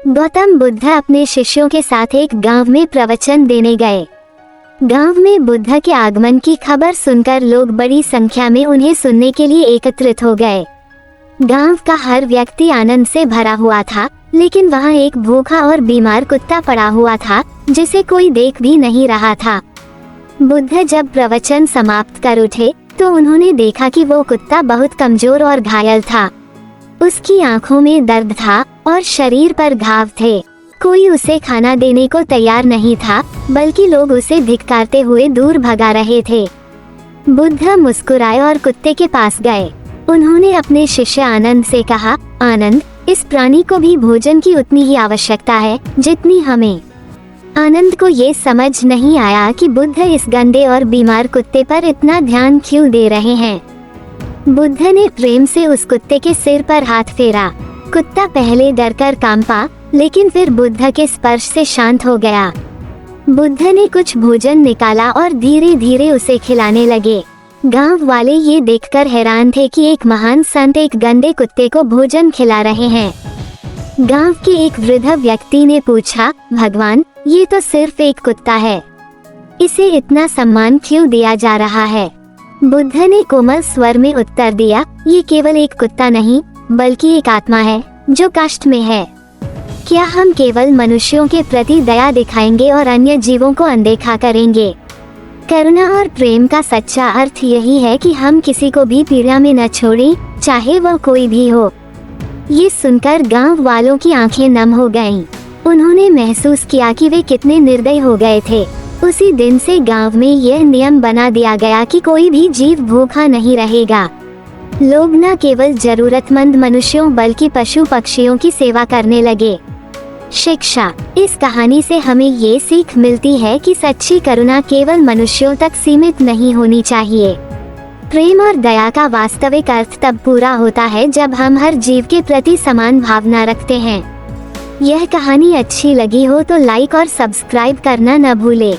गौतम बुद्ध अपने शिष्यों के साथ एक गांव में प्रवचन देने गए। गांव में बुद्ध के आगमन की खबर सुनकर लोग बड़ी संख्या में उन्हें सुनने के लिए एकत्रित हो गए। गांव का हर व्यक्ति आनंद से भरा हुआ था, लेकिन वहां एक भूखा और बीमार कुत्ता पड़ा हुआ था जिसे कोई देख भी नहीं रहा था। बुद्ध जब प्रवचन समाप्त कर उठे तो उन्होंने देखा कि वो कुत्ता बहुत कमजोर और घायल था। उसकी आंखों में दर्द था और शरीर पर घाव थे। कोई उसे खाना देने को तैयार नहीं था, बल्कि लोग उसे धिक्कारते हुए दूर भगा रहे थे। बुद्ध मुस्कुराए और कुत्ते के पास गए। उन्होंने अपने शिष्य आनंद से कहा, आनंद, इस प्राणी को भी भोजन की उतनी ही आवश्यकता है जितनी हमें। आनंद को ये समझ नहीं आया कि बुद्ध इस गंदे और बीमार कुत्ते पर इतना ध्यान क्यों दे रहे हैं। बुद्ध ने प्रेम से उस कुत्ते के सिर पर हाथ फेरा। कुत्ता पहले डरकर कांपा, लेकिन फिर बुद्ध के स्पर्श से शांत हो गया। बुद्ध ने कुछ भोजन निकाला और धीरे धीरे उसे खिलाने लगे। गांव वाले ये देखकर हैरान थे कि एक महान संत एक गंदे कुत्ते को भोजन खिला रहे हैं। गांव के एक वृद्ध व्यक्ति ने पूछा, भगवान, ये तो सिर्फ एक कुत्ता है, इसे इतना सम्मान क्यों दिया जा रहा है? बुद्ध ने कोमल स्वर में उत्तर दिया, ये केवल एक कुत्ता नहीं, बल्कि एक आत्मा है जो कष्ट में है। क्या हम केवल मनुष्यों के प्रति दया दिखाएंगे और अन्य जीवों को अनदेखा करेंगे? करुणा और प्रेम का सच्चा अर्थ यही है कि हम किसी को भी पीड़ा में न छोड़ें, चाहे वह कोई भी हो। ये सुनकर गांव वालों की आंखें नम हो गईं। उन्होंने महसूस किया कि वे कितने निर्दयी हो गए थे। उसी दिन से गांव में यह नियम बना दिया गया कि कोई भी जीव भूखा नहीं रहेगा। लोग न केवल जरूरतमंद मनुष्यों बल्कि पशु पक्षियों की सेवा करने लगे। शिक्षा, इस कहानी से हमें ये सीख मिलती है कि सच्ची करुणा केवल मनुष्यों तक सीमित नहीं होनी चाहिए। प्रेम और दया का वास्तविक अर्थ तब पूरा होता है जब हम हर जीव के प्रति समान भावना रखते हैं। यह कहानी अच्छी लगी हो तो लाइक और सब्सक्राइब करना न भूलें।